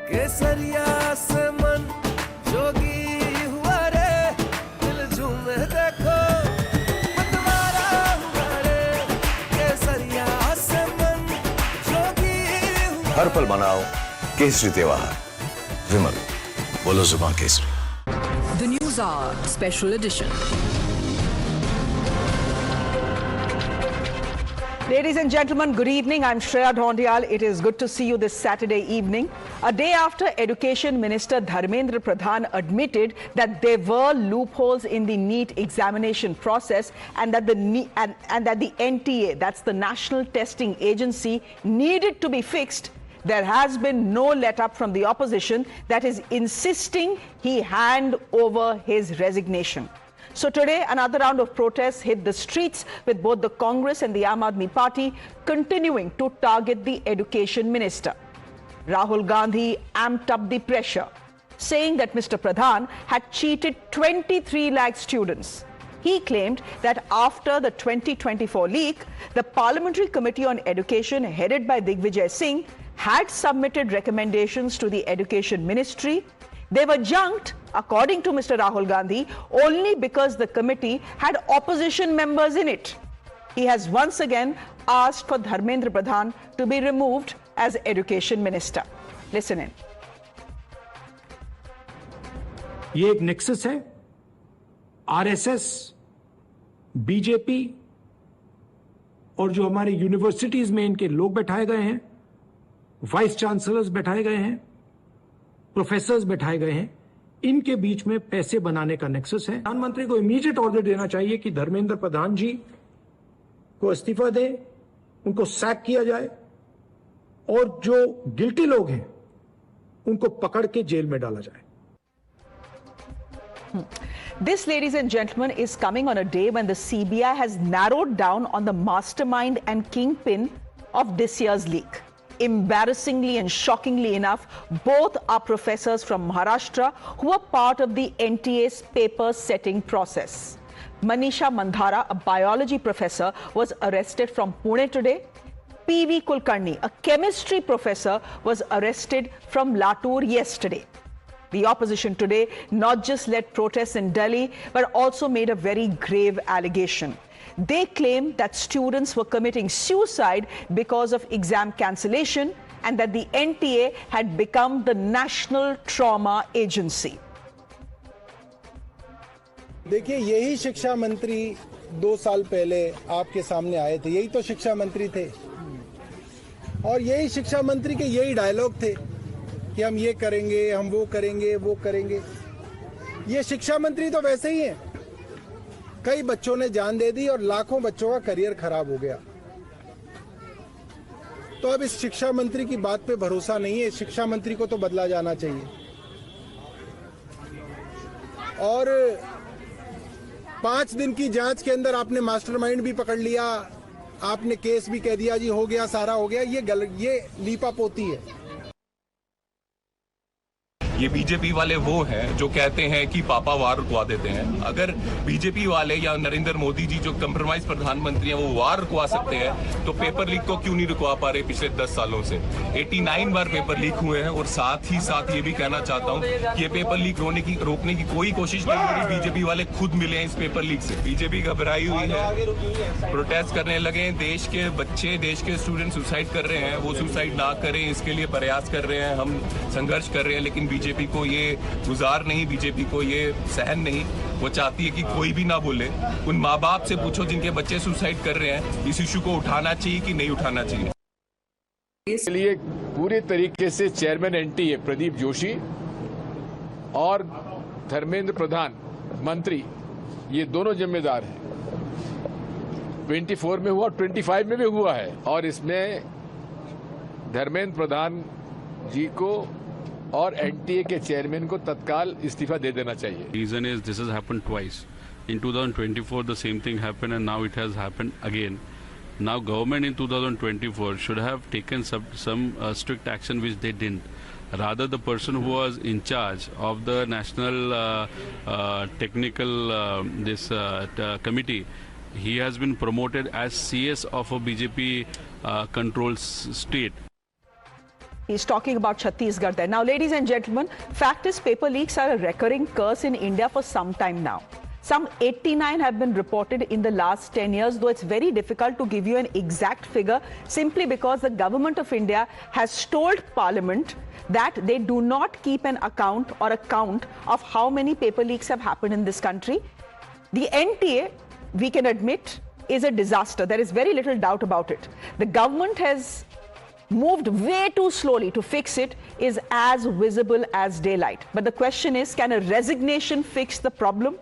केसरिया से मन जोगी हुआ रे, दिल झूमे देखो मतवारा हुआ रे, केसरिया से मन जोगी हुआ। हर पल मनाओ केसरी त्योहार। विमल, बोलो जुबान Kesari. The News Hour Special Edition. Ladies and gentlemen, good evening. I'm Shreya Dhondial. It is good to see you this Saturday evening. A day after Education Minister Dharmendra Pradhan admitted that there were loopholes in the NEET examination process and that the NTA, that's the National Testing Agency, needed to be fixed, there has been no let-up from the opposition that is insisting he hand over his resignation. So today, another round of protests hit the streets with both the Congress and the Aam Aadmi Party continuing to target the Education Minister. Rahul Gandhi amped up the pressure, saying that Mr. Pradhan had cheated 23 lakh students. He claimed that after the 2024 leak, the Parliamentary Committee on Education headed by Digvijay Singh had submitted recommendations to the Education Ministry. They were junked, according to Mr. Rahul Gandhi, only because the committee had opposition members in it. He has once again asked for Dharmendra Pradhan to be removed as Education Minister. Listen in. ये एक nexus है RSS, BJP और जो हमारे universities में इनके लोग बैठाए गए हैं, वाइस चांसलर्स बैठाए गए हैं, प्रोफेसर्स बैठाए गए हैं, इनके बीच में पैसे बनाने का नेक्सस है। प्रधानमंत्री को इमीडिएट ऑर्डर देना चाहिए कि धर्मेंद्र प्रधान जी को इस्तीफा दें, उनको सैक किया जाए और जो गिल्टी लोग हैं उनको पकड़ के जेल में डाला जाए। This, ladies and gentlemen, is coming on a day when the CBI has narrowed down on the mastermind and kingpin of this year's leak. Embarrassingly and shockingly enough, both are professors from Maharashtra who are part of the NTA's paper setting process. Manisha Mandhara, a biology professor, was arrested from Pune today. P.V. Kulkarni, a chemistry professor, was arrested from Latur yesterday. The opposition today not just led protests in Delhi, but also made a very grave allegation. They claim that students were committing suicide because of exam cancellation and that the NTA had become the National Trauma Agency. देखिए, यही शिक्षा मंत्री 2 साल पहले आपके सामने आए थे, यही तो शिक्षा मंत्री थे और यही शिक्षा मंत्री के यही डायलॉग थे कि हम ये करेंगे, हम वो करेंगे, वो करेंगे। ये शिक्षा मंत्री तो वैसे ही हैं। कई बच्चों ने जान दे दी और लाखों बच्चों का करियर खराब हो गया। तो अब इस शिक्षा मंत्री की बात पे भरोसा नहीं है। शिक्षा मंत्री को तो बदला जाना चाहिए। और 5 दिन की जांच के अंदर आपने मास्टरमाइंड भी पकड़ लिया, आपने केस भी कह दिया जी हो गया, सारा हो गया। ये लीपापोती है। ये बीजेपी वाले वो हैं जो कहते हैं कि पापा वार रुकवा देते हैं। अगर बीजेपी वाले या नरेंद्र मोदी जी जो कंप्रोमाइज प्रधानमंत्री हैं वो वार रुकवा सकते हैं तो पेपर लीक को क्यों नहीं रुकवा पा रहे पिछले 10 सालों से? 89 बार पेपर लीक हुए हैं और साथ ही साथ ये भी कहना चाहता हूँ कि ये पेपर लीक रोकने की कोई कोशिश नहीं हो रही। बीजेपी वाले खुद मिले हैं इस पेपर लीक से। बीजेपी घबराई हुई है, प्रोटेस्ट करने लगे। देश के बच्चे, देश के स्टूडेंट सुसाइड कर रहे हैं, वो सुसाइड ना करें इसके लिए प्रयास कर रहे हैं, हम संघर्ष कर रहे हैं। लेकिन बीजेपी को ये गुजार नहीं, बीजेपी को ये सहन नहीं। वो चाहती है कि कोई भी ना बोले। उन माँ बाप से पूछो जिनके बच्चे सुसाइड कर रहे हैं, इस इशू को उठाना चाहिए कि नहीं उठाना चाहिए। इसलिए पूरे तरीके से चेयरमैन एनटीए प्रदीप जोशी और धर्मेंद्र प्रधान मंत्री ये दोनों जिम्मेदार हैं। 24 में हुआ, 25 में भी हुआ है और इसमें धर्मेंद्र प्रधान जी को और एनटीए के चेयरमैन को तत्काल इस्तीफा दे देना चाहिए। Reason is this has happened twice. In 2024 the same thing happened and now it has happened again. Now government in 2024 should have taken some strict action which they didn't. Rather the person who was in charge of the national technical committee, he has been promoted as CS of a BJP controlled state. He's talking about Chhattisgarh there. Now, ladies and gentlemen, fact is paper leaks are a recurring curse in India for some time now. Some 89 have been reported in the last 10 years, though it's very difficult to give you an exact figure simply because the government of India has told Parliament that they do not keep an account or a count of how many paper leaks have happened in this country. The NTA, we can admit, is a disaster. There is very little doubt about it. The government has moved way too slowly to fix it, is as visible as daylight. But the question is, can a resignation fix the problem?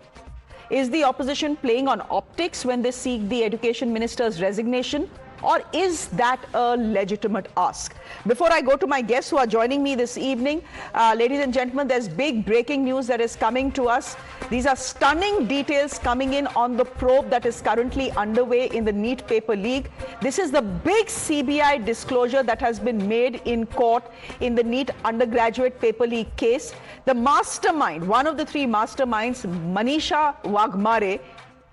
Is the opposition playing on optics when they seek the education minister's resignation? Or is that a legitimate ask? Before I go to my guests who are joining me this evening, ladies and gentlemen, there's big breaking news that is coming to us. These are stunning details coming in on the probe that is currently underway in the NEET paper leak. This is the big CBI disclosure that has been made in court in the NEET undergraduate paper leak case. The mastermind, one of the three masterminds, Manisha Wagmare,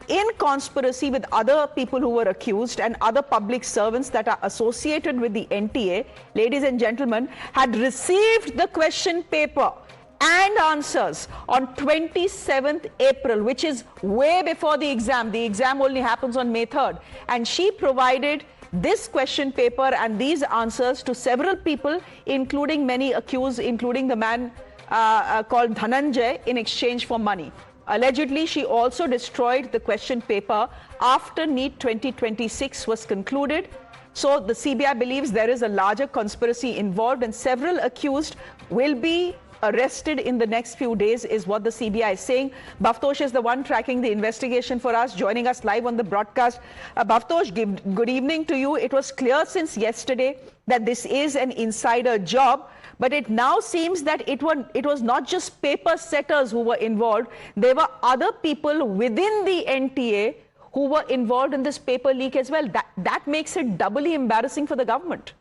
in conspiracy with other people who were accused and other public servants that are associated with the NTA, ladies and gentlemen, had received the question paper and answers on 27th April, which is way before the exam. The exam only happens on May 3rd. And she provided this question paper and these answers to several people, including many accused, including the man called Dhananjay, in exchange for money. Allegedly, she also destroyed the question paper after NEET 2026 was concluded. So the CBI believes there is a larger conspiracy involved and several accused will be arrested in the next few days, is what the CBI is saying. Bhavtosh is the one tracking the investigation for us, joining us live on the broadcast. Bhavtosh, good evening to you. It was clear since yesterday that this is an insider job. But it now seems that it was not just paper setters who were involved. There were other people within the NTA who were involved in this paper leak as well. That makes it doubly embarrassing for the government.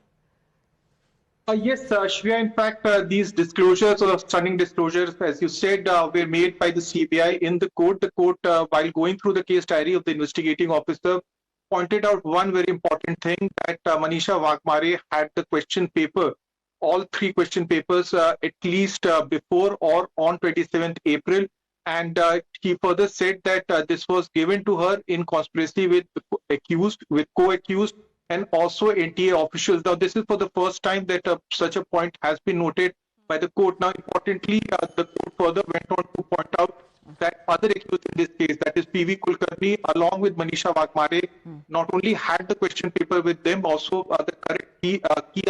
Yes, Shreya, in fact, these disclosures or stunning disclosures, as you said, were made by the CBI in the court. The court, while going through the case diary of the investigating officer, pointed out one very important thing, that Manisha Wagmare had the question paper, all three question papers, at least before or on 27th April. And he further said that this was given to her in conspiracy with accused, with co-accused, and also NTA officials. Now, this is for the first time that such a point has been noted by the court. Now, importantly, the court further went on to point out that other accused in this case, that is PV Kulkarni, along with Manisha Wagmare, not only had the question paper with them, also the correct key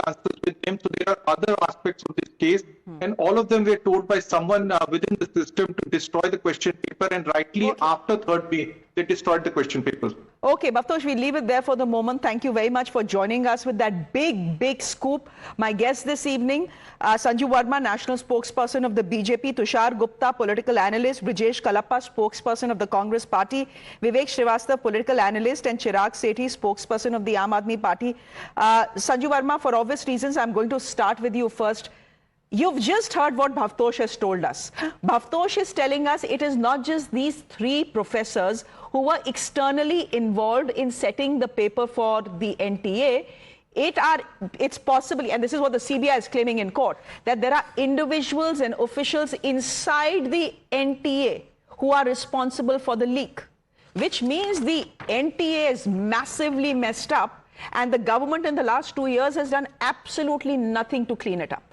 answers with them. So there are other aspects of this case, and all of them were told by someone within the system to destroy the question paper, and rightly after 3rd May, they destroyed the question papers. Okay, Bhavtosh, we leave it there for the moment. Thank you very much for joining us with that big scoop. My guest this evening, Sanju Verma, national spokesperson of the BJP, Tushar Gupta, political analyst, Brijesh Kalappa, spokesperson of the Congress Party, Vivek Srivastava, political analyst, and Chirag Sethi, spokesperson of the Aam Aadmi Party. Sanju Verma, for obvious reasons, I'm going to start with you first. You've just heard what Bhavtosh has told us. Bhavtosh is telling us it is not just these three professors who were externally involved in setting the paper for the NTA. It's possibly, and this is what the CBI is claiming in court, that there are individuals and officials inside the NTA who are responsible for the leak, which means the NTA is massively messed up and the government in the last 2 years has done absolutely nothing to clean it up.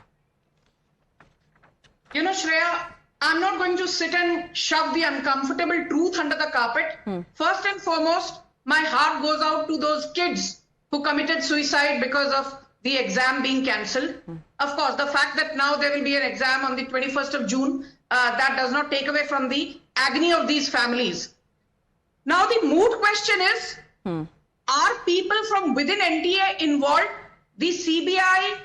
You know, Shreya, I'm not going to sit and shove the uncomfortable truth under the carpet. First and foremost, my heart goes out to those kids who committed suicide because of the exam being cancelled. Of course, the fact that now there will be an exam on the 21st of June, that does not take away from the agony of these families. Now, the moot question is, are people from within NTA involved? The CBI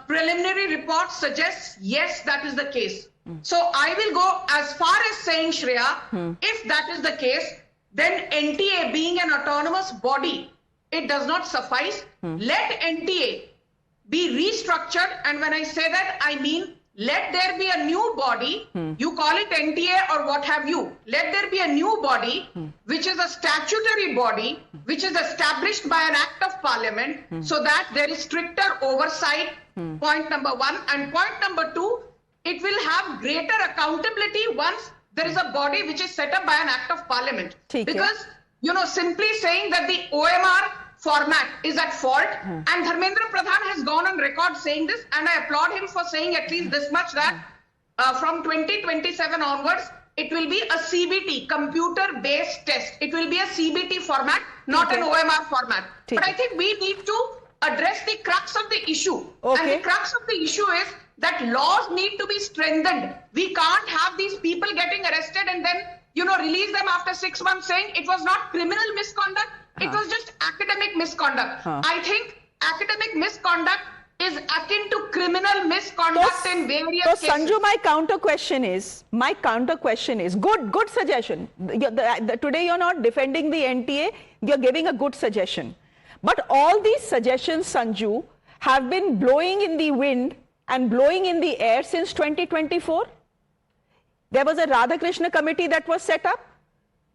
preliminary report suggests yes, that is the case. So I will go as far as saying, Shreya, if that is the case, then NTA being an autonomous body, it does not suffice. Let NTA be restructured, and when I say that, I mean let there be a new body, you call it NTA or what have you, let there be a new body which is a statutory body which is established by an act of parliament so that there is stricter oversight Point number one. And point number two, it will have greater accountability once there is a body which is set up by an act of parliament. Because, you know, simply saying that the OMR format is at fault, and Dharmendra Pradhan has gone on record saying this, and I applaud him for saying at least this much, that from 2027 onwards, it will be a CBT, computer-based test. It will be a CBT format, not an OMR format. But I think we need to address the crux of the issue. And the crux of the issue is that laws need to be strengthened. We can't have these people getting arrested and then, you know, release them after 6 months saying it was not criminal misconduct, it was just academic misconduct. I think academic misconduct is akin to criminal misconduct in various cases. So Sanju, my counter question is, good suggestion. Today you're not defending the NTA, you're giving a good suggestion. But all these suggestions, Sanju, have been blowing in the wind and blowing in the air since 2024. There was a Radhakrishna committee that was set up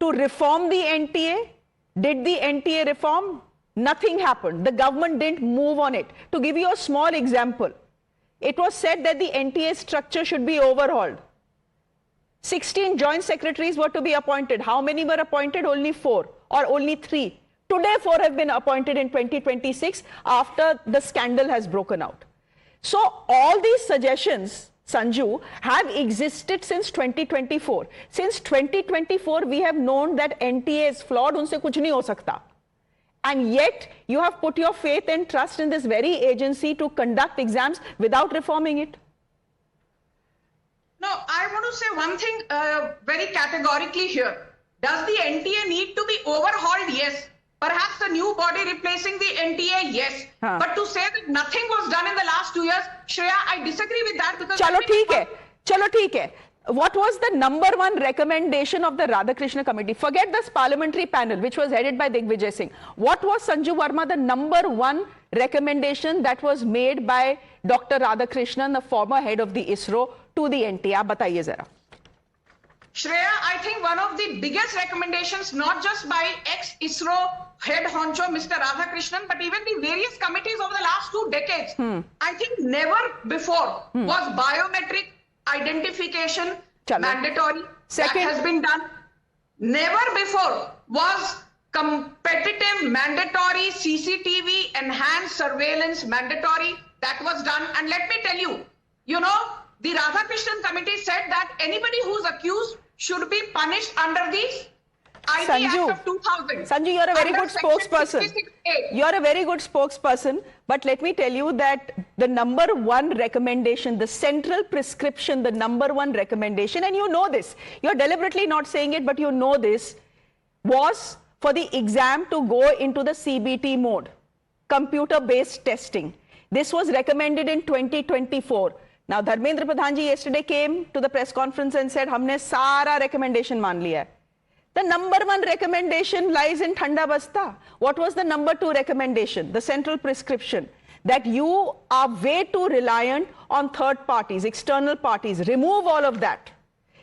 to reform the NTA. Did the NTA reform? Nothing happened. The government didn't move on it. To give you a small example, it was said that the NTA structure should be overhauled. 16 joint secretaries were to be appointed. How many were appointed? Only 4 or only 3. Today 4 have been appointed in 2026 after the scandal has broken out. So all these suggestions, Sanju, have existed since 2024. Since 2024, we have known that NTA is flawed, unse kuch nahi ho sakta. And yet, you have put your faith and trust in this very agency to conduct exams without reforming it. No, I want to say one thing very categorically here. Does the NTA need to be overhauled? Yes. Perhaps the new body replacing the NTA, yes. But to say that nothing was done in the last 2 years, Shreya, I disagree with that because... Chalo theek hai. What was the #1 recommendation of the Radhakrishna committee? Forget this parliamentary panel, which was headed by Digvijay Singh. What was, Sanju Verma, the #1 recommendation that was made by Dr. Radhakrishnan, the former head of the ISRO, to the NTA? Bataiye zara. Shreya, I think one of the biggest recommendations, not just by ex-ISRO head honcho, Mr. Radhakrishnan, but even the various committees over the last 2 decades, I think never before was biometric identification mandatory. That has been done. Never before was competitive mandatory CCTV enhanced surveillance mandatory. That was done. And let me tell you, you know, the Radhakrishnan committee said that anybody who's accused should be punished under the IT Act of 2000. Sanju, you're a very good spokesperson. You're a very good spokesperson. But let me tell you that the #1 recommendation, the central prescription, the #1 recommendation, and you know this, you're deliberately not saying it, but you know this, was for the exam to go into the CBT mode, computer-based testing. This was recommended in 2024. Now, Dharmendra Pradhan ji yesterday came to the press conference and said, "Humne sara recommendation maan liya hai." The #1 recommendation lies in Thanda Basta. What was the #2 recommendation? The central prescription that you are way too reliant on third parties, external parties. Remove all of that.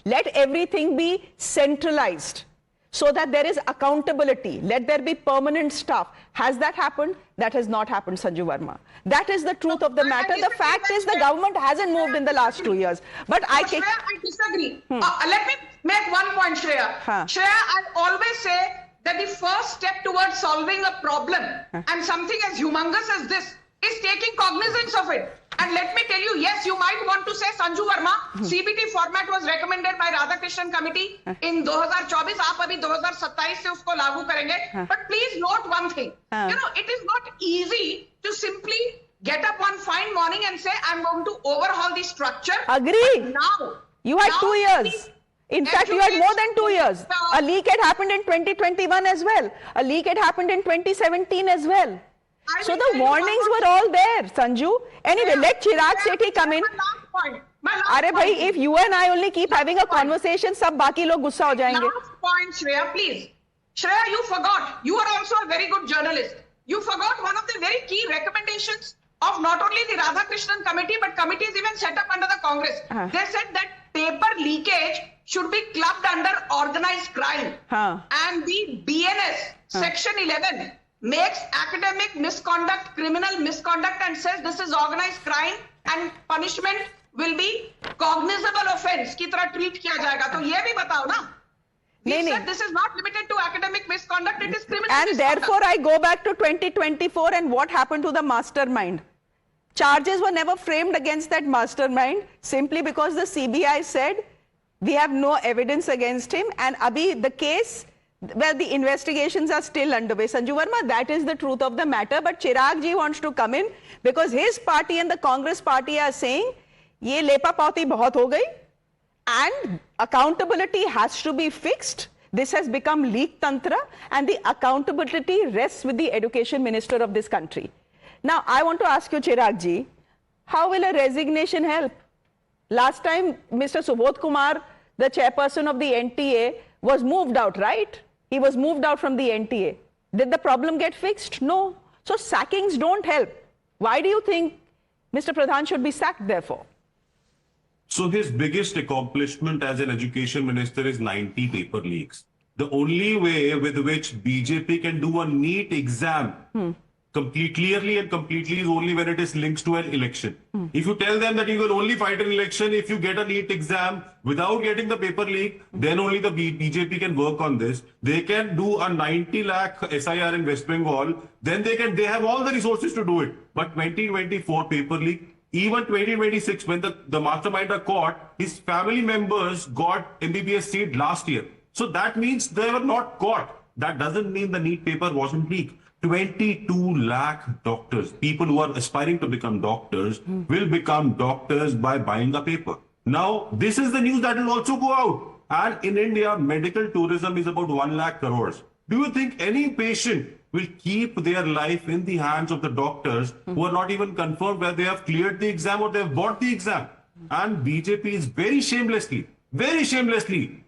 Let everything be centralized so that there is accountability. Let there be permanent staff. Has that happened? That has not happened, Sanju Verma. That is the truth of the matter. The fact is the government hasn't moved in the last 2 years. But I disagree. Let me make one point, Shreya. Shreya, I always say that the first step towards solving a problem and something as humongous as this is taking cognizance of it. And let me tell you, yes, you might want to say, Sanju Verma, CBT format was recommended by Radhakrishnan committee in 2024. आप अभी 2027 से उसको लागू करेंगे. But please note one thing. You know, it is not easy to simply get up one fine morning and say, I'm going to overhaul the structure. Agreed. Now, you had 2 years. In fact, you had more than 2 years. A leak had happened in 2021 as well. A leak had happened in 2017 as well. So the warnings were all there, Sanju. Anyway, let Chirag Sethi come in. Arey bhai, if you and I only keep having a conversation, sab baki log gussa ho jayenge. Last point, Shreya, please. Shreya, you forgot. You are also a very good journalist. You forgot one of the very key recommendations of not only the Radhakrishnan committee, but committees even set up under the Congress. They said that paper leakage should be clubbed under organized crime. And the BNS, Section 11, makes academic misconduct criminal misconduct and says this is organized crime and punishment will be cognizable offense की तरह treat किया जाएगा, तो ये भी बताओ ना. We said this is not limited to academic misconduct, it is criminal and misconduct. therefore I go back to 2024 and what happened to the mastermind. Charges were never framed against that mastermind simply because the CBI said we have no evidence against him, and abhi the case where the investigations are still underway. Sanju Verma, that is the truth of the matter, but Chirag ji wants to come in because his party and the Congress party are saying ye lepa pauti bahut ho gayi and accountability has to be fixed. This has become leak tantra and the accountability rests with the education minister of this country. Now, I want to ask you, Chirag ji, how will a resignation help? Last time, Mr. Subodh Kumar, the chairperson of the NTA, was moved out, right? He was moved out from the NTA. Did the problem get fixed? No. So sackings don't help. Why do you think Mr. Pradhan should be sacked, therefore? So his biggest accomplishment as an education minister is 90 paper leaks. The only way with which BJP can do a NEET exam clearly and completely is only when it is linked to an election. If you tell them that you will only fight an election if you get a NEET exam without getting the paper leak, then only the BJP can work on this. They can do a 90 lakh SIR in West Bengal, then they have all the resources to do it. But 2024 paper leak, even 2026 when the mastermind are caught, his family members got MBBS seat last year. So that means they were not caught. That doesn't mean the NEET paper wasn't leaked. 22 lakh doctors, people who are aspiring to become doctors, will become doctors by buying the paper. Now, this is the news that will also go out. And in India, medical tourism is about 1 lakh crores. Do you think any patient will keep their life in the hands of the doctors who are not even confirmed whether they have cleared the exam or they have bought the exam? And BJP is very shamelessly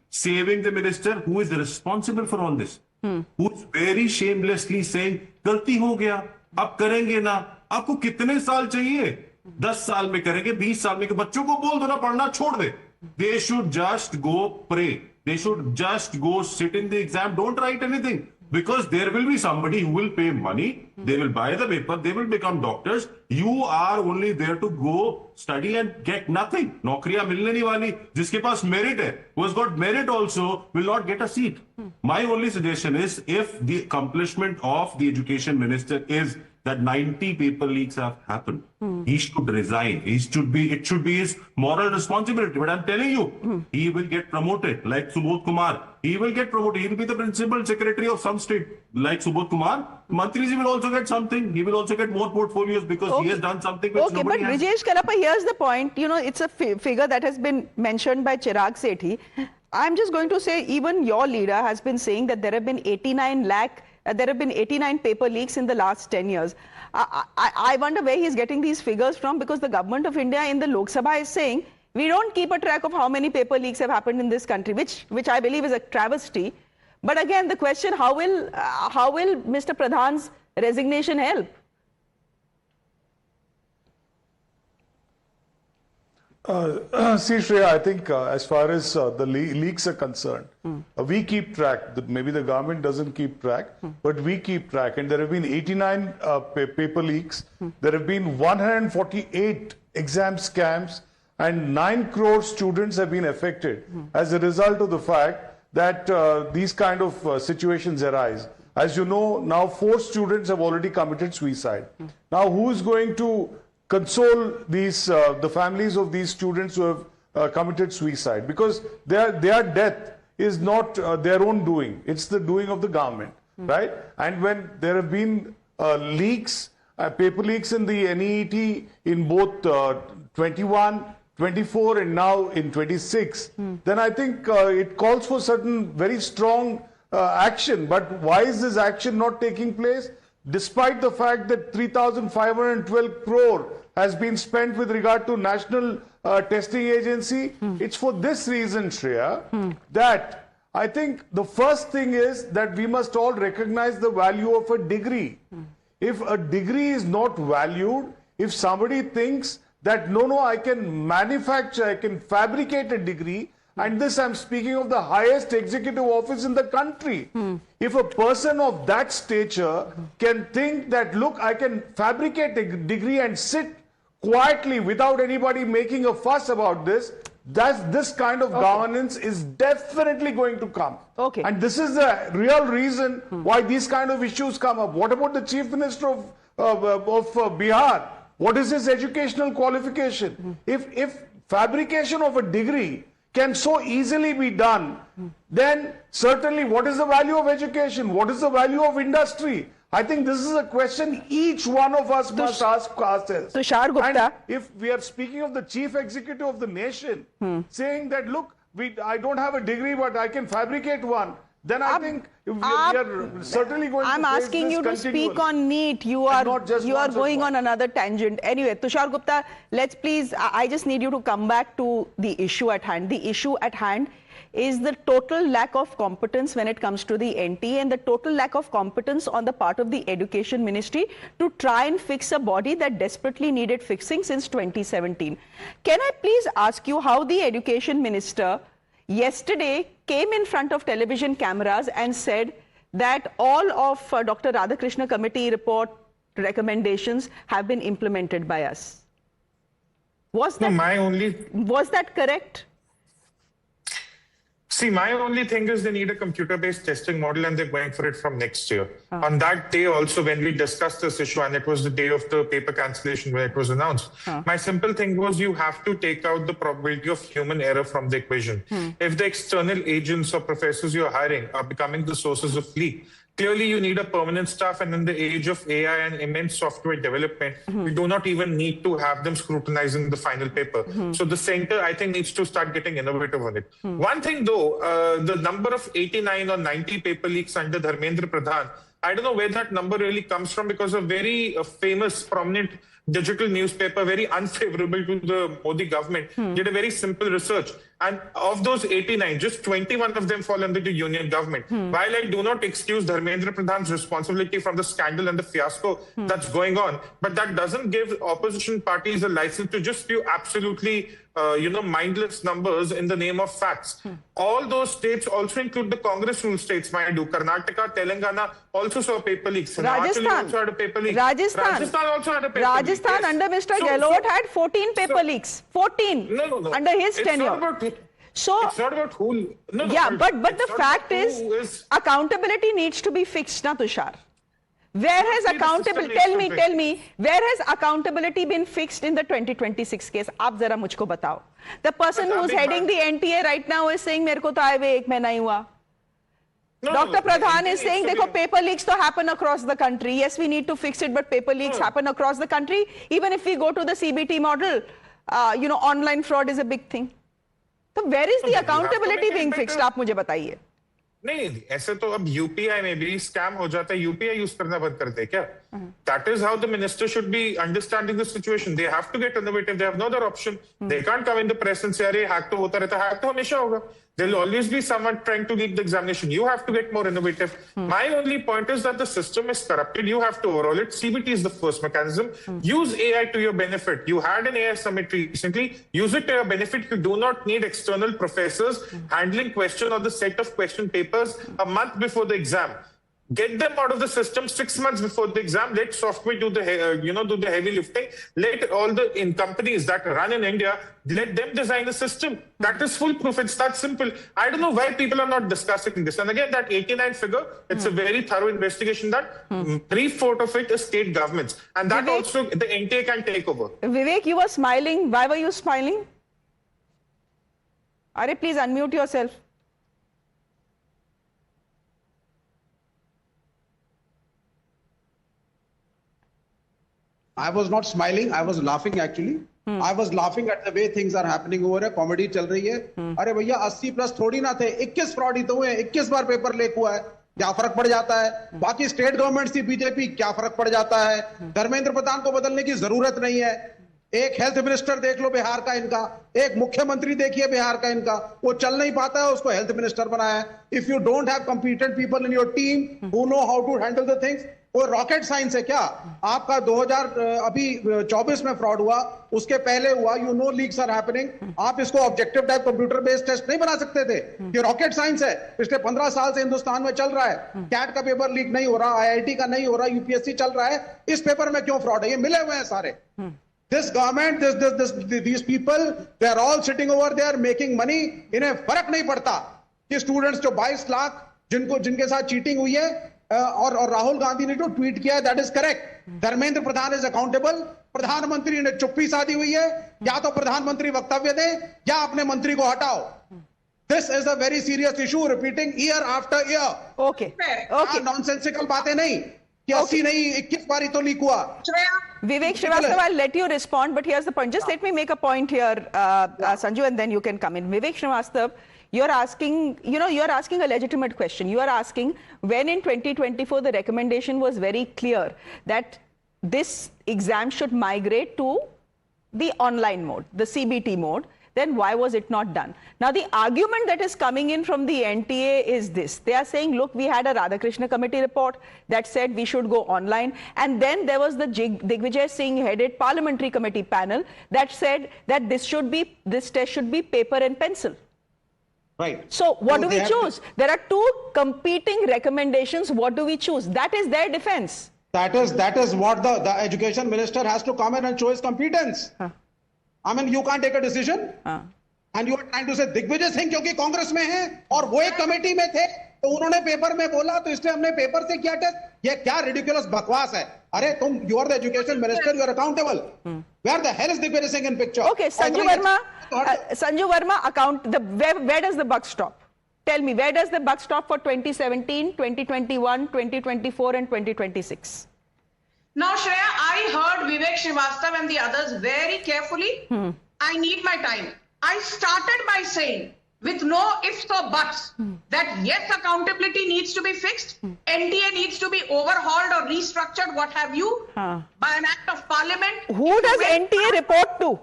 saving the minister who is responsible for all this. Who is very shamelessly saying, गलती हो गया, अब करेंगे ना, आपको कितने साल चाहिए? 10 साल में करेंगे, 20 साल में, बच्चों को बोल दो ना पढ़ना छोड़ दे. They should just go pray. They should just go sit in the exam. Don't write anything. Because there will be somebody who will pay money, they will buy the paper, they will become doctors. You are only there to go study and get nothing. Naukriyan milne nahi wali. Jiske paas merit hai, who has got merit also, will not get a seat. My only suggestion is, if the accomplishment of the education minister is that 90 paper leaks have happened, he should resign. It should be his moral responsibility. But I'm telling you, he will get promoted like Subodh Kumar. He will get promoted. He will be the principal secretary of some state like Subodh Kumar. Mantriji will also get something. He will also get more portfolios because he has done something which nobody has. Rajesh Kalapa, here's the point. You know, it's a figure that has been mentioned by Chirag Sethi. I'm just going to say, even your leader has been saying that there have been 89 paper leaks in the last 10 years. I wonder where he's getting these figures from, because the government of India in the Lok Sabha is saying we don't keep a track of how many paper leaks have happened in this country, which I believe is a travesty. But again, the question, how will Mr. Pradhan's resignation help? See, Shreya, I think as far as the leaks are concerned, we keep track. Maybe the government doesn't keep track, but we keep track. And there have been 89 paper leaks. There have been 148 exam scams, and 9 crore students have been affected as a result of the fact that these kind of situations arise. As you know, now 4 students have already committed suicide. Now, who is going to console these the families of these students who have committed suicide? Because their death is not their own doing. It's the doing of the government, right? And when there have been leaks, paper leaks in the NEET in both 21, 24 and now in 26, then I think it calls for certain very strong action. But why is this action not taking place? Despite the fact that 3,512 crore has been spent with regard to National Testing Agency, it's for this reason, Shreya, that I think the first thing is that we must all recognize the value of a degree. If a degree is not valued, if somebody thinks that no, I can manufacture, I can fabricate a degree, And this, I'm speaking of the highest executive office in the country. If a person of that stature can think that, look, I can fabricate a degree and sit quietly without anybody making a fuss about this, this kind of governance is definitely going to come. Okay. And this is the real reason why these kind of issues come up. What about the Chief Minister of Bihar? What is his educational qualification? If fabrication of a degree can so easily be done, then certainly what is the value of education? What is the value of industry? I think this is a question each one of us must ask ourselves. Tushar Gupta. And if we are speaking of the chief executive of the nation, saying that, look, I don't have a degree, but I can fabricate one, then I think we are certainly going I'm to face asking this you to continually. speak on NEET. You are going on another tangent. Anyway, Tushar Gupta, let's please, I just need you to come back to the issue at hand. The issue at hand is the total lack of competence when it comes to the NTA and the total lack of competence on the part of the Education Ministry to try and fix a body that desperately needed fixing since 2017. Can I please ask you how the Education Minister yesterday came in front of television cameras and said that all of Dr. Radhakrishna Committee report recommendations have been implemented by us? Was that correct? See, my only thing is they need a computer-based testing model and they're going for it from next year. On that day also, when we discussed this issue, and it was the day of the paper cancellation when it was announced, my simple thing was you have to take out the probability of human error from the equation. If the external agents or professors you're hiring are becoming the sources of leak, clearly you need a permanent staff, and in the age of AI and immense software development, we do not even need to have them scrutinizing the final paper. So the center, I think, needs to start getting innovative on it. One thing though, the number of 89 or 90 paper leaks under Dharmendra Pradhan, I don't know where that number really comes from, because a very famous, prominent digital newspaper, very unfavorable to the Modi government, did a very simple research. And of those 89, just 21 of them fall under the union government. While I do not excuse Dharmendra Pradhan's responsibility from the scandal and the fiasco that's going on, but that doesn't give opposition parties a license to just spew absolutely mindless numbers in the name of facts. All those states also include the Congress rule states, mind you. Karnataka, Telangana also saw paper leaks. Rajasthan also had a paper leak. Rajasthan also had a paper Rajasthan leak. under Mr. Gehlot had 14 paper leaks. 14 No. under his tenure. So it's not about who. But the fact is accountability needs to be fixed, na Tushar. Where has accountability? Tell me, where has accountability been fixed in the 2026 case? Aap zara mujhko batao. The person who's heading the NTA right now is saying, "Mere ko to aaye hue ek mahina hi hua." Dr. Pradhan is saying, "Dekho, paper leaks to happen across the country. Yes, we need to fix it, but paper leaks happen across the country. Even if we go to the CBT model, online fraud is a big thing." So where is the accountability being fixed? आप मुझे बताइए. नहीं, ऐसे तो अब UPI में भी scam हो जाता है, यूपीआई यूज करना बंद कर दे क्या? That is how the minister should be understanding the situation. They have to get innovative. They have no other option. They can't come in the press and say, "अरे hack तो होता रहता है." Hack तो हमेशा होगा. There will always be someone trying to leak the examination. You have to get more innovative. My only point is that the system is corrupted. You have to overhaul it. CBT is the first mechanism. Use AI to your benefit. You had an AI summit recently. Use it to your benefit. You do not need external professors handling question or the set of question papers a month before the exam. Get them out of the system 6 months before the exam. Let software do the heavy lifting. Let all the companies that run in India, let them design a system that is foolproof. It's that simple. I don't know why people are not discussing this. And again, that 89 figure, it's a very thorough investigation that 3/4 of it is state governments, and that Vivek, also the NTA can take over. Vivek, you were smiling. Why were you smiling? Are please unmute yourself. I was not smiling, I was laughing actually. I was laughing at the way things are happening over here. Comedy चल रही है. अरे भैया 80+ थोड़ी ना थे, 21 fraud ही तो हुए, 21 बार पेपर लीक हुआ है. क्या फर्क पड़ जाता है? बाकी स्टेट गवर्नमेंट थी बीजेपी, क्या फर्क पड़ जाता है? धर्मेंद्र प्रधान को बदलने की जरूरत नहीं है. एक हेल्थ मिनिस्टर देख लो बिहार का इनका, एक मुख्यमंत्री देखिए बिहार का इनका, वो चल नहीं पाता है, उसको हेल्थ मिनिस्टर बनाया है. If you don't have competent people in your team who know how to handle the things, वो रॉकेट साइंस है क्या? आपका 2024 में फ्रॉड हुआ, उसके पहले हुआ, you know leaks are happening. आप इसको objective type computer based test नहीं बना सकते थे? ये रॉकेट साइंस है, पिछले 15 साल से हिंदुस्तान में चल रहा है। कैट का पेपर लीक नहीं हो रहा, IIT का नहीं हो रहा, यूपीएससी चल रहा है, इस पेपर में क्यों फ्रॉड है? ये मिले हुए हैं सारे। This government, these people, they are all sitting over there making money. इन्हें फर्क नहीं पड़ता कि स्टूडेंट्स जो 22 लाख जिनके साथ चीटिंग हुई है, और राहुल गांधी ने जो ट्वीट किया, that is correct. Dharmendra Pradhan is accountable. प्रधानमंत्री ने चुप्पी साधी हुई है, या तो प्रधानमंत्री वक्तव्य दे या अपने मंत्री को हटाओ। This is a very serious issue, repeating year after year. Okay nonsensical बातें नहीं कि 80 नहीं 21 बार तो लीक हुआ। Vivek Srivastava, I'll let you respond, but here's the point. Just let me make a point here, Sanju, and then you can come in. Vivek Srivastava, you're asking, you're asking a legitimate question. You are asking when in 2024 the recommendation was very clear that this exam should migrate to the online mode, the CBT mode, then why was it not done? Now, the argument that is coming in from the NTA is this. They are saying, look, we had a Radhakrishna committee report that said we should go online. And then there was the Digvijay Singh headed parliamentary committee panel that said that this test should be paper and pencil. Right. So what do we choose? There are two competing recommendations. What do we choose? That is their defense. That is what the education minister has to come in and show his competence. I mean, you can't take a decision. And you are trying to say Digvijay Singh क्योंकि कांग्रेस में है और वो एक committee में थे, तो उन्होंने पेपर में बोला, तो इसलिए हमने पेपर से किया टेस्ट। ये क्या रिडिकुलस बकवास है? अरे तुम, you are the education minister, you are accountable. Where the hell is Digvijay Singh in picture? Okay, Sanju Verma, where does the buck stop? Tell me, where does the buck stop for 2017, 2021, 2024 and 2026? Now, Shreya, I heard Vivek Srivastava and the others very carefully. I need my time. I started by saying, with no ifs or buts, that yes, accountability needs to be fixed. NTA needs to be overhauled or restructured, what have you, by an act of parliament. Who does NTA report to?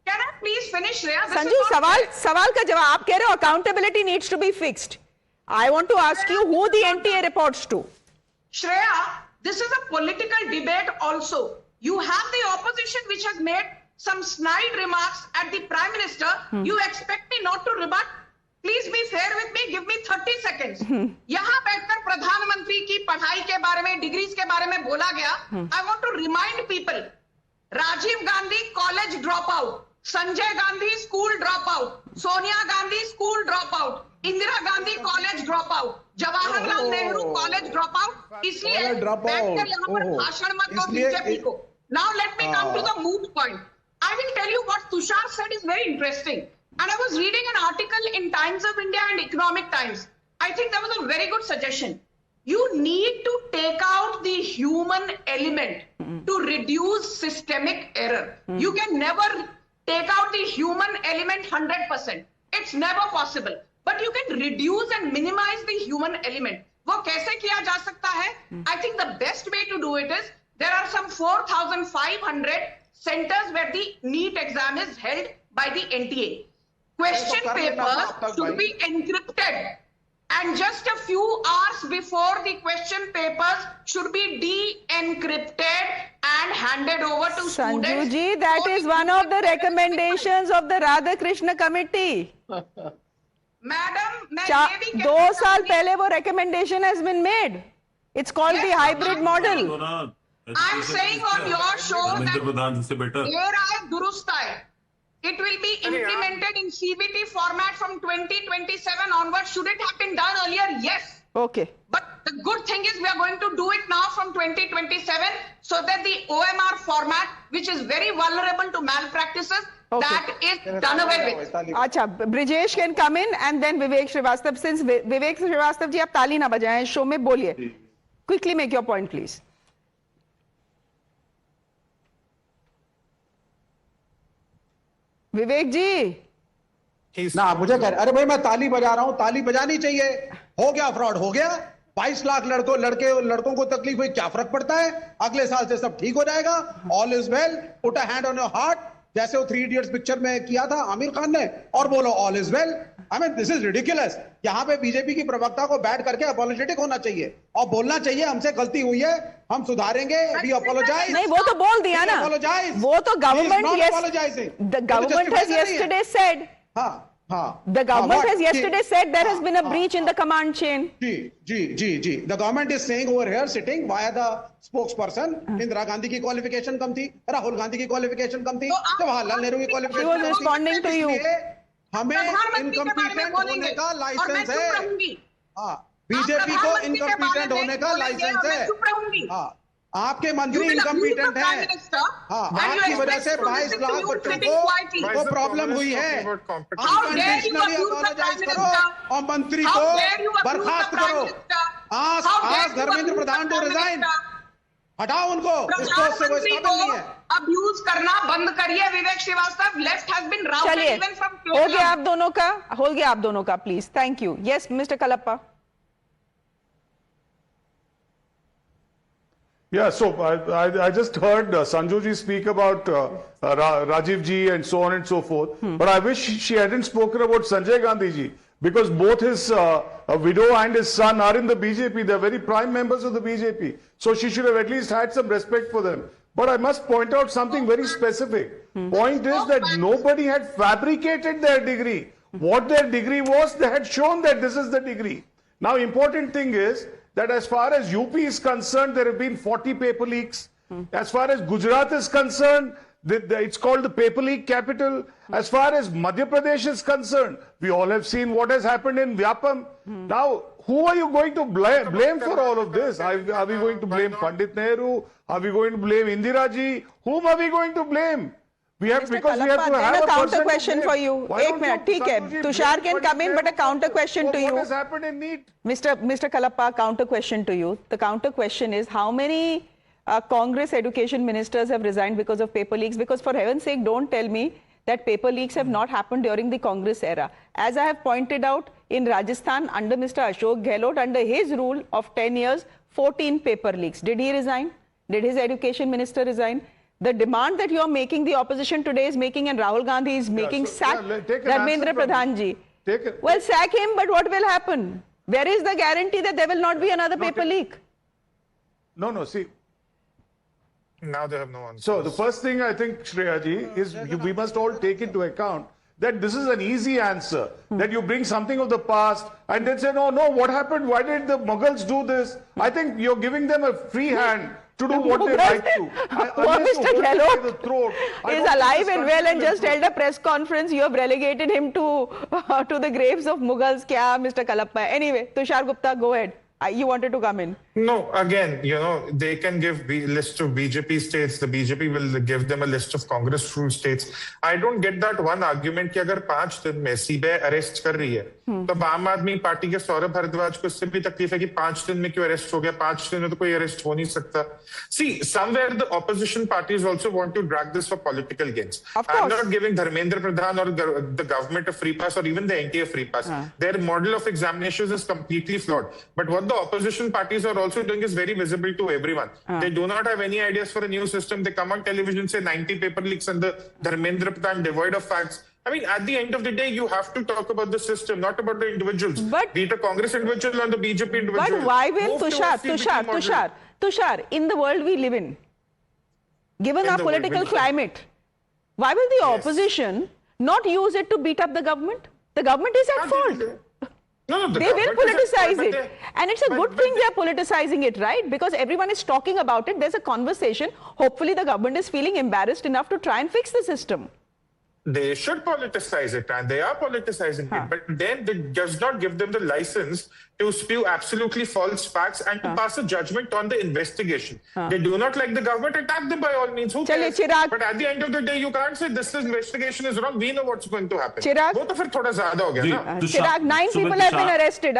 Can I please finish, Shreya? Sanju, सवाल का जवाब आप कह रहे हो accountability needs to be fixed. I want to ask you who the NTA reports to. Shreya, this is a political debate also. You have the opposition which has made some snide remarks at the Prime Minister. You expect me not to rebut? Please be fair with me. Give me 30 seconds. यहाँ बैठकर प्रधानमंत्री की पढ़ाई के बारे में, degrees के बारे में बोला गया. I want to remind people. Rajiv Gandhi college dropout. Sanjay Gandhi school dropout. Sonia Gandhi school dropout. Indira Gandhi college dropout. Jawaharlal Nehru college drop out, इसलिए बैठकर यहाँ पर भाषण मत दो बीजेपी को. Now let me come to the moot point. I will tell you what Tushar said is very interesting. And I was reading an article in Times of India and Economic Times. I think that was a very good suggestion. You need to take out the human element to reduce systemic error. You can never take out the human element 100%. It's never possible. But you can reduce and minimize the human element. वो कैसे किया जा सकता है? I think the best way to do it is, there are some 4,500 centers where the NEET exam is held by the NTA. Question papers should be encrypted. And just a few hours before the question papers should be de-encrypted and handed over to students. Sanju ji, that is one of the recommendations of the Radhakrishna committee. Madam, 2 साल पहले वो recommendation has been made. It's called the hybrid model. I'm saying on your show that देर आए दुरुस्त आए. It will be implemented in CBT format from 2027 onward. Should it have been done earlier? Yes. Okay. But the good thing is we are going to do it now from 2027 so that the OMR format, which is very vulnerable to malpractices, that is done away with. अच्छा, Brijesh can come in and then Vivek Srivastava. Since Vivek Srivastava ji, आप ताली ना बजाएं, show में बोलिए. Quickly make your point, please. विवेक जी. ना मुझे कह, अरे भाई मैं ताली बजा रहा हूँ, ताली बजानी चाहिए. हो गया फ्रॉड, हो गया. 22 लाख लड़कों को तकलीफ हुई, क्या फर्क पड़ता है? अगले साल से सब ठीक हो जाएगा. All is well. Put a hand on your heart. जैसे वो 3 इडियट्स पिक्चर में किया था आमिर खान ने, और बोलो all is well. I mean this is ridiculous. यहाँ पे बीजेपी की प्रवक्ता को बैठ करके अपोलोजेटिक होना चाहिए और बोलना चाहिए हमसे गलती हुई है, हम सुधारेंगे, वी अपोलोजाइज। नहीं, वो तो बोल दिया ना, वो तो government the government has yesterday said, the government has yesterday said there has been a breach in the command chain. जी the government is saying over here sitting via the spokesperson, Indira Gandhi की क्वालिफिकेशन कम थी, राहुल गांधी की qualification कम थी, जवाहरलाल नेहरू की qualification कम थी। responding to you. हमें incompetent होने का लाइसेंस है। बीजेपी को इनकम्पिटेंट होने का लाइसेंस है। आपके मंत्री इनकम्पिटेंट हैं। आपकी वजह से 22 लाख बच्चों को प्रॉब्लम हुई है। अनकंडीशनली अपोलोजाइज करो और मंत्री को बर्खास्त करो। Ask Dharmendra Pradhan to resign. हटाओ उनको, इस पोस्ट से वो इस काबिल नहीं है। अब्यूज करना बंद करिए Vivek Srivastava. Left has been routed even from Kerala. हो गया आप दोनों का please. Thank you. Yes mister Kalappa. Yeah, so I just heard Sanju ji speak about Rajiv ji and so on and so forth. But I wish she hadn't spoken about Sanjay Gandhi ji, because both his widow and his son are in the BJP. They're very prime members of the BJP. So she should have at least had some respect for them. But I must point out something very specific. Point is that nobody had fabricated their degree. What their degree was, they had shown that this is the degree. Now, important thing is that as far as UP is concerned, there have been 40 paper leaks. As far as Gujarat is concerned, it's called the paper leak capital. As far as Madhya Pradesh is concerned, we all have seen what has happened in Vyapam. Now, who are you going to blame for all of this? Are we going to blame Pandit Nehru? Are we going to blame Indira ji? Whom are we going to blame? We have, because we have to have a counter question for you. एक minute, ठीक है, Tushar can come in, but a counter question to you. What has happened in NEET? Mr. Kalappa, counter question to you. The counter question is, how many Congress education ministers have resigned because of paper leaks? Because for heaven's sake, don't tell me that paper leaks have not happened during the Congress era. As I have pointed out, in Rajasthan, under Mr. Ashok Gehlot, under his rule of 10 years, 14 paper leaks. Did he resign? Did his education minister resign? The demand that you are making, the opposition today is making, and Rahul Gandhi is making, sack Dharmendra Pradhan ji. Well, sack him, but what will happen? Where is the guarantee that there will not be another paper leak? No, see. Now they have no answer. So the first thing I think, Shreya ji, is we must all take into account that this is an easy answer. That you bring something of the past and then say, no, what happened? Why did the Mughals do this? I think you're giving them a free hand to do what they like to. Mr. Gehlot is alive and well and just held a press conference. You have relegated him to the graves of Mughals. Kya, Mr. Kalappa? Anyway, Tushar Gupta, go ahead. You wanted to come in. No, again, they can give a list of BJP states. The BJP will give them a list of Congress ruled states. I don't get that one argument कि अगर 5 दिन में CBI arrest कर रही है, तो आम आदमी पार्टी के सौरभ भारद्वाज को इससे भी तकलीफ है कि 5 दिन में क्यों अरेस्ट हो गया, 5 दिन में तो कोई अरेस्ट हो नहीं सकता. See, somewhere the opposition parties also want to drag this for political gains. I'm not giving Dharmendra Pradhan or the government a free pass or even the NTA a free pass. Their model of examinations is completely flawed. But what the opposition parties are also doing is very visible to everyone. They do not have any ideas for a new system. They come on television, say 90 paper leaks and the Dharmendra Pradhan devoid of facts. I mean, at the end of the day, you have to talk about the system, not about the individuals. But be it a Congress individual or the BJP individual. But why will Tushar, in the world we live in, given our political climate, why will the opposition not use it to beat up the government? The government is at fault. No, they will politicize it. And it's a good thing they are politicizing it, right? Because everyone is talking about it. There's a conversation. Hopefully the government is feeling embarrassed enough to try and fix the system. They should politicize it, and they are politicizing it. But then it does not give them the license to spew absolutely false facts and to pass a judgment on the investigation. They do not like the government, attack them by all means. Who cares? But at the end of the day, you can't say this investigation is wrong. We know what's going to happen. वो तो फिर थोड़ा ज़्यादा हो गया ना? Chirag, 9 people have been arrested,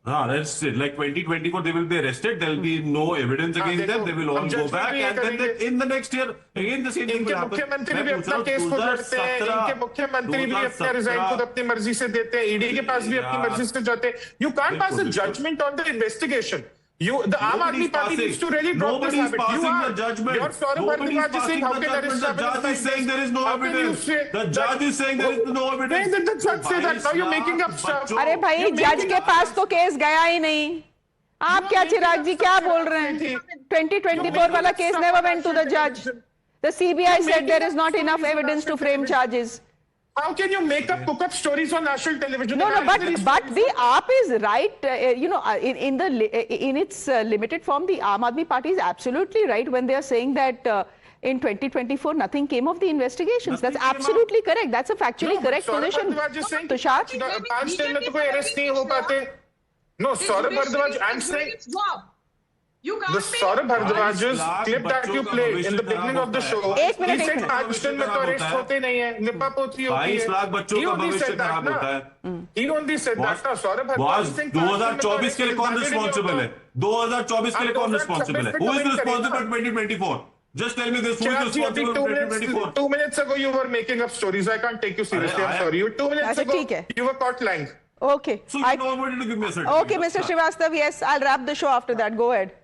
arrested. Like 2024, they will be arrested. There will be no evidence against them. They will all go back, and then in the next year, again the same thing will happen. मुख्यमंत्री भी अपना case खुद लड़ते हैं. इनके मुख्यमंत्री भी अपना रिजाइन खुद अपनी मर्जी से देते हैं. ईडी के पास भी अपनी मर्जी से जाते हैं. You can't pass a judgment on the investigation. The Aam Aadmi Party needs to really drop this habit. Passing the judgment. You're Saurabh Bharadwaj is saying, how can there is The judge is saying there is no evidence. The judge is saying there is no evidence. When did the judge say that? Now you're making up stuff. अरे भाई जज के पास तो case गया ही नहीं. आप क्या चिराग जी क्या बोल रहे हैं? 2024 वाला case never went to the judge. The CBI said there is not enough evidence to frame charges. How can you make up cook up stories on national television? No, but the AAP is right. In its limited form, the Aam Aadmi Party is absolutely right when they are saying that in 2024 nothing came of the investigations. That's absolutely correct. That's a factually correct position. Tushar, no, Saurabh Bharadwaj, I'm saying. The Saurabh Bharadwaj's clip that you played in the beginning of the show, he said Pakistan में तो arrest होते नहीं है, लिपा पोती होती है. 22 लाख बच्चों का भविष्य खराब होता है. He only said that ना. Saurabh Bharadwaj think 2024 के लिए कौन रिस्पॉन्सिबल है? 2024 के लिए कौन रिस्पॉन्सिबल है? Who is responsible 2024? Just tell me this. Who is responsible 2024? 2 minutes ago you were making up stories. I can't take you seriously. I'm sorry. 2 minutes ago you were caught lying. Okay. So you don't want to give me a certificate. Okay, Mr. Srivastav. Yes, I'll wrap the show after that. Go ahead.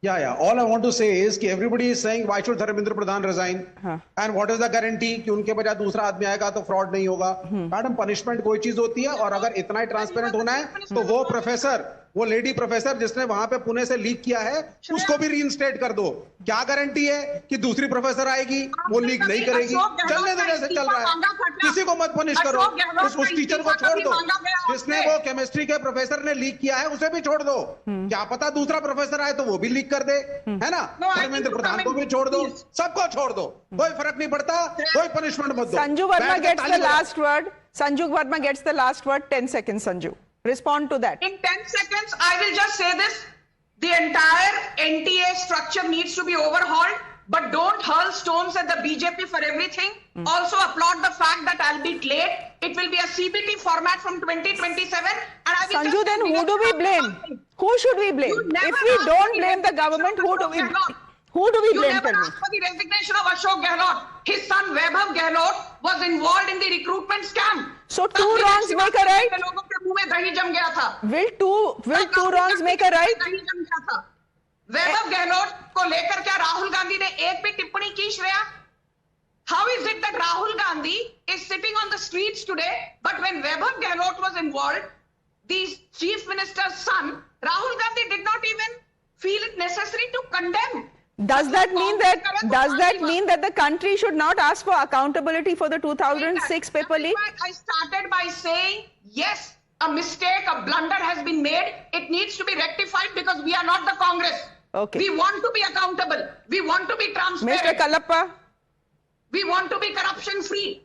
Yeah. All I want to say is कि everybody is saying why should Dharmendra Pradhan resign? And what is the guarantee कि उनके बजाय दूसरा आदमी आएगा तो fraud नहीं होगा? मैडम punishment कोई चीज होती है और अगर इतना ही ट्रांसपेरेंट होना है तो वो प्रोफेसर, वो लेडी प्रोफेसर जिसने वहां पे पुणे से लीक किया है उसको भी रीइंस्टेट कर दो. क्या गारंटी है कि दूसरी प्रोफेसर आएगी वो लीक नहीं करेगी? चलने दो जैसे चल रहा है. किसी को मत पनिश करो. उस टीचर को छोड़ दो जिसने वो केमिस्ट्री के प्रोफेसर ने लीक किया है, उसे भी छोड़ दो. क्या पता दूसरा प्रोफेसर आए तो वो भी लीक कर दे, है ना? धर्मेंद्र प्रधान को भी छोड़ दो, सबको छोड़ दो, कोई फर्क नहीं पड़ता, कोई पनिशमेंट मत दो. Sanju Verma gets the last word. Sanju Verma gets the last word. 10 seconds, Sanju. Respond to that. In 10 seconds, I will just say this. The entire NTA structure needs to be overhauled, but don't hurl stones at the BJP for everything. Also applaud the fact that I'll be late. It will be a CBT format from 2027. And I will Sanju, then who do we blame? Who should we blame? If we don't blame the government, who do we blame? You never asked for the resignation of Ashok Gehlot. His son Vaibhav Gehlot was involved in the recruitment scam. So two wrongs make a right? लोगों के मुंह में दही जम गया था. Will two wrongs make a right? दही जम गया था. वैभव गहलोत को लेकर क्या राहुल गांधी ने एक भी टिप्पणी की Shreya? How is it that Rahul Gandhi is sitting on the streets today, but when Vaibhav Gehlot was involved, the chief minister's son, Rahul Gandhi did not even feel it necessary to condemn. Does that mean that the country should not ask for accountability for the 2006 paper leak? I started by saying yes, a mistake, a blunder has been made. It needs to be rectified because we are not the Congress. Okay. We want to be accountable. We want to be transparent. Mr. Kallappa, we want to be corruption free.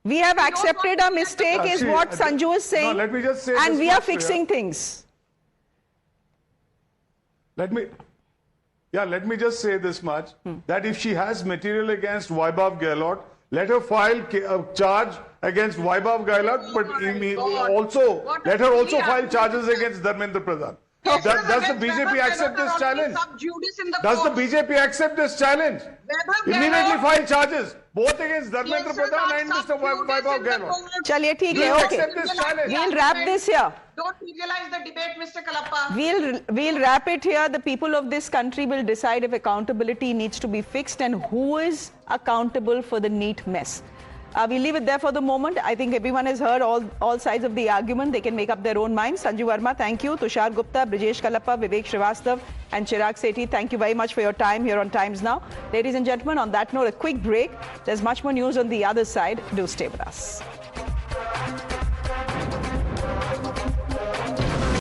we have accepted a mistake is what Sanju is saying. No, let me just say and this we are much, fixing things. Let me just say this much, that if she has material against Vaibhav Gehlot, let her file a charge against Vaibhav Gehlot, but let her also file charges against Dharmendra Pradhan. Does the BJP accept this challenge? Does the BJP accept this challenge? Immediately file charges, both against Dharmendra Pradhan and Mr. Vaibhav Gehlot. Chaliye, theek Do you hai, okay. accept this challenge? We'll wrap this here. Don't trivialize the debate, Mr. Kallappa. We'll wrap it here. The people of this country will decide if accountability needs to be fixed and who is accountable for the NEET mess. We'll leave it there for the moment. I think everyone has heard all sides of the argument. They can make up their own minds. Sanju Verma, thank you. Tushar Gupta, Brijesh Kallappa, Vivek Srivastav and Chirag Sethi, thank you very much for your time here on Times Now. Ladies and gentlemen, on that note, a quick break. There's much more news on the other side. Do stay with us.